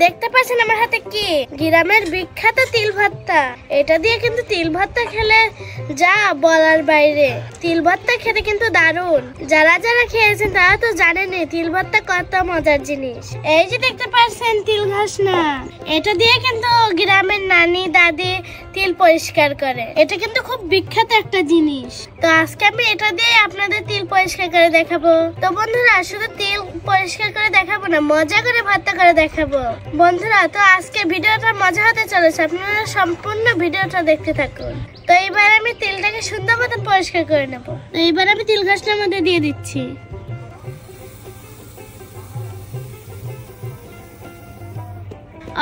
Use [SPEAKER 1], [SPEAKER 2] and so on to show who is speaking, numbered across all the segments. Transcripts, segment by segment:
[SPEAKER 1] দেখতে পাচ্ছেন আমার হাতে কি, গ্রামের বিখ্যাত তিল ভর্তা। এটা দিয়ে কিন্তু তিল ভর্তা খেলে যা বলার বাইরে। তিল ভর্তা খেতে কিন্তু দারুণ। যারা যারা খেয়েছেন তারা তো জানেনই তিল ভর্তা কত মজার জিনিস। এই যে দেখতে পাচ্ছেন তিল ঘাস না, এটা দিয়ে কিন্তু গ্রামের নানি দাদি তিল পরিষ্কার করে। এটা কিন্তু খুব বিখ্যাত একটা জিনিস। তো আজকে আমি এটা দিয়ে আপনাদের তিল পরিষ্কার করে দেখাবো। তো বন্ধুরা শুধু তিল পরিষ্কার করে দেখাবো না, মজা করে ভর্তা করে দেখাবো বন্ধুরা। তো আজকে ভিডিওটা মজা হতে চলেছে, আপনারা সম্পূর্ণ ভিডিওটা দেখতে থাকুন। তো এইবার আমি তিলটাকে সুন্দর মতো পরিষ্কার করে নেব। তো এইবার আমি তিল ঘাসটার মধ্যে দিয়ে দিচ্ছি।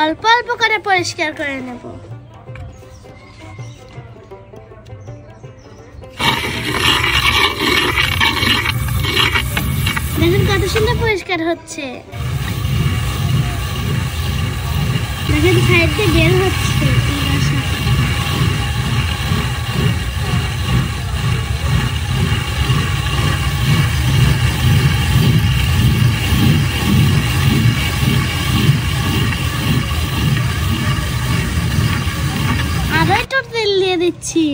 [SPEAKER 1] অল্প অল্প করে পরিষ্কার করে নেব। দেখুন কত সুন্দর পরিষ্কার হচ্ছে, দেখেন সাইড দিয়ে বের হচ্ছে। আরো একটু তেল দিয়ে দিচ্ছি।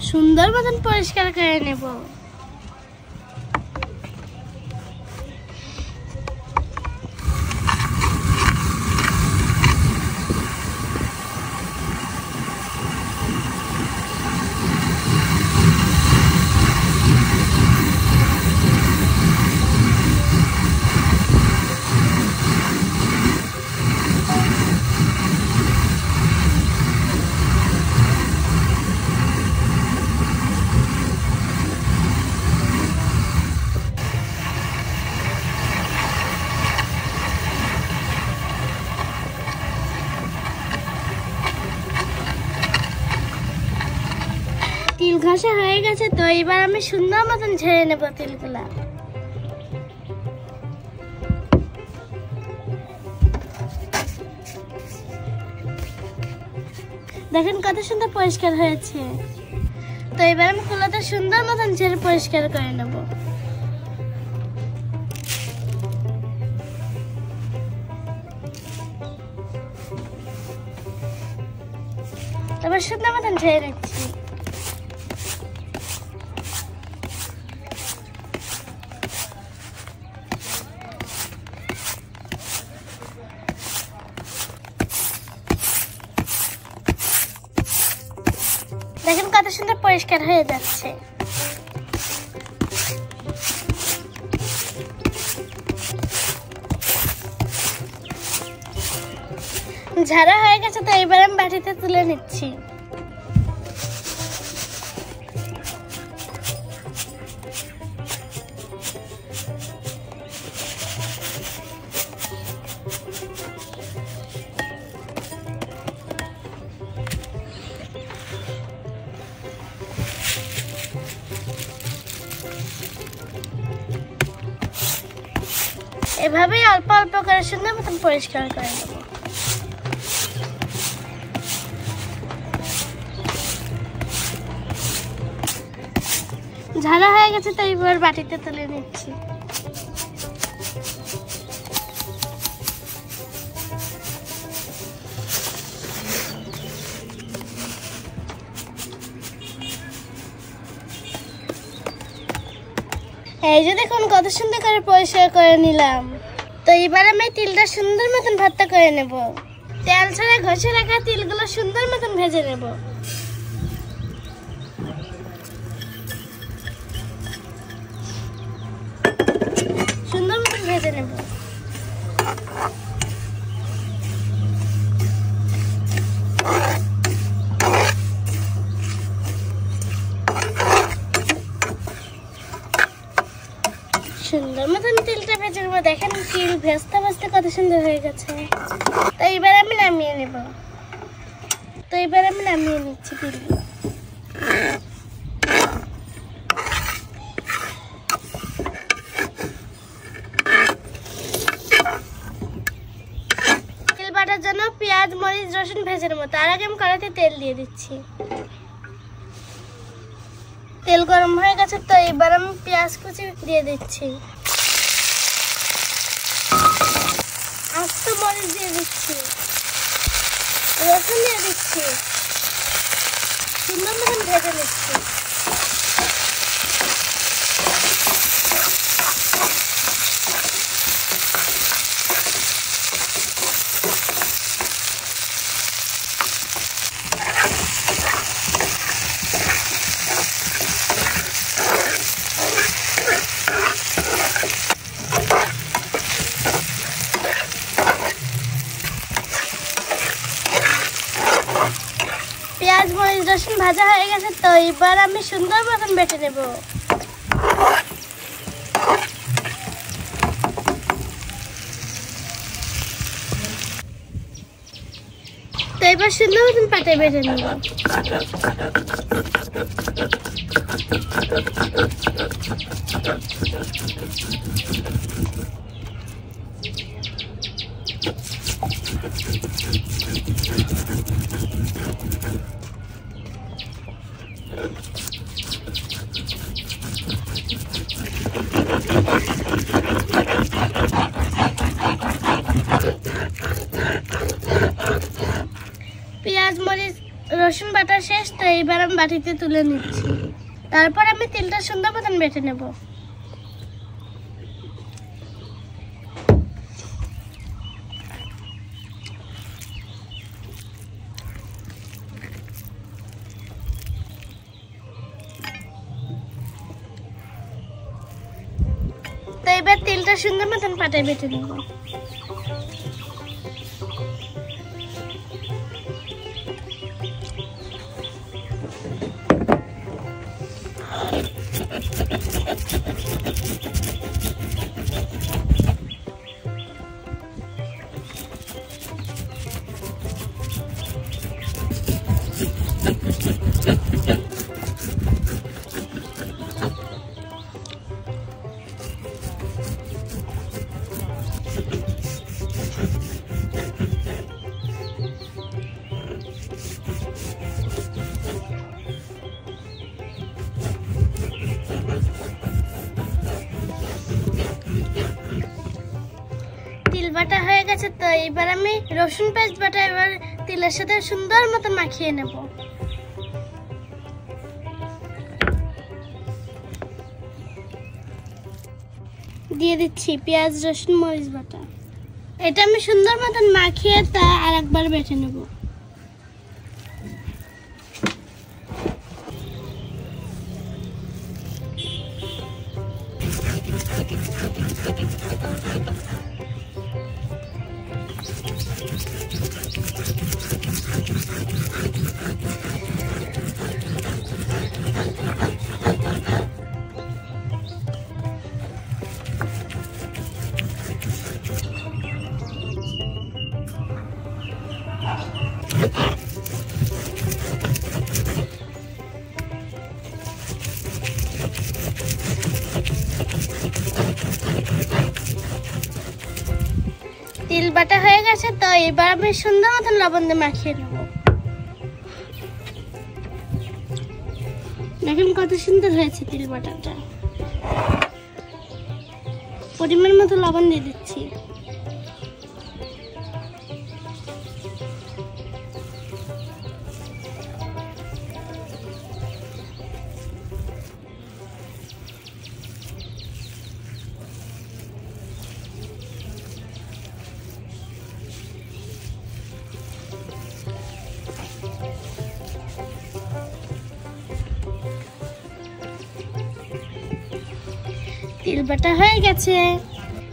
[SPEAKER 1] সুন্দর মতন পরিষ্কার করে নেব। তিল ঘষা হয়ে গেছে, তো এবার আমি সুন্দর মতন ঝেড়ে নেব তিলগুলা। দেখেন কত সুন্দর পরিষ্কার হয়েছে। তো এবার আমি কুলাটা সুন্দর মতন ঝেড়ে পরিষ্কার করে নেব। এবার সুন্দর মতন ঝেড়ে নিচ্ছি। দেখেন কত সুন্দর পরিষ্কার হয়ে যাচ্ছে। ঝাড়া হয়ে গেছে, তো এবার আমি বাটিতে তুলে নিচ্ছি। এভাবেই অল্প অল্প করে সুন্দর মতন পরিষ্কার করে নেব। ঝাড়া হয়ে গেছে, তো এবার বাটিতে তুলে নিচ্ছি। এই যে দেখুন কত সুন্দর করে পরিষ্কার করে নিলাম। তো এবার আমি তিলটা সুন্দর মতন ভর্তা করে নেব। তেল ছাড়া ঘষে রাখা তিলগুলো সুন্দর মতন ভেজে নেব। সুন্দর মতন ভেজে নেব। সুন্দর মতন তিলটা ভেজে নেব। দেখেন তিল ভেজতে ভেজতে কত সুন্দর হয়ে গেছে। তো এবার আমি নামিয়ে নেব। তো এবার আমি নামিয়ে নিচ্ছি তিলগুলো। তিল বাটার জন্য পেঁয়াজ মরিচ রসুন ভেজে নেব। তার আগে আমি কড়াইতে তেল দিয়ে দিচ্ছি। তেল গরম হয়ে গেছে, তো এবার আমি পেঁয়াজ কুচি দিয়ে দিচ্ছি। মরিচ দিয়ে দিচ্ছি, রসুন দিয়ে দিচ্ছি, সুন্দর মতন ভেজে নিচ্ছি। পেঁয়াজ মরিচ রসুন ভাজা হয়ে গেছে, তো এবার আমি সুন্দর মতন বেটে নেব। তো এবার সুন্দর মতন পাটায় বেটে নেব। পেঁয়াজ মরিচ রসুন বাটা শেষ, তো এইবার আমি বাটিতে তুলে নিচ্ছি। তারপর আমি তেলটা সুন্দর মতন বেটে নেব। তো এবার তেলটা সুন্দর মতন পাটায় বেটে নেব। তিল বাটা হয়ে গেছে, তো এবার আমি রসুন পেস্ট বাটা এবার তিলের সাথে সুন্দর মতো মাখিয়ে নেব। দিয়ে দিচ্ছি পেঁয়াজ রসুন মরিচ বাটা। এটা আমি সুন্দর মতন মাখিয়ে তা আরেকবার বেটে নেব। তিল বাটা হয়ে গেছে, তো এবার আমি সুন্দর মতন লবণ দিয়ে মাখিয়ে নেব। দেখুন কত সুন্দর হয়েছে তিল বাটাটা। পরিমাণ মতো লবণ দিয়ে দিচ্ছি। তিল বাটা হয়ে গেছে,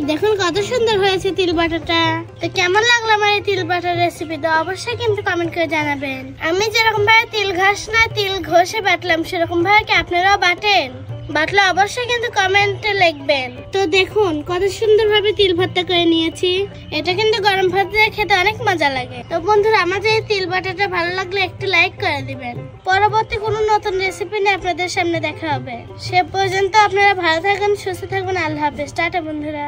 [SPEAKER 1] দেখুন কত সুন্দর হয়েছে তিল বাটাটা। তো কেমন লাগলো আমার এই তিল বাটার রেসিপিটা অবশ্যই কিন্তু কমেন্ট করে জানাবেন। আমি যেরকম ভাবে তিল ঘাস না তিল ঘষে বাটলাম সেরকম ভাবে কি আপনারাও বাটেন? বাটলে অবশ্যই কিন্তু কমেন্টে লিখবেন। তো দেখুন কত সুন্দর ভাবে তিল ভর্তা করে নিয়েছি। এটা কিন্তু গরম ভাত দিয়ে খেতে অনেক মজা লাগে। তো বন্ধুরা, আমাদের এই তিল বাটাটা ভালো লাগলে একটু লাইক করে দিবেন। পরবর্তী কোনো নতুন রেসিপি নিয়ে আপনাদের সামনে দেখা হবে। সে পর্যন্ত আপনারা ভালো থাকবেন, সুস্থ থাকবেন। আল্লাহ হাফেজ, টাটা বন্ধুরা।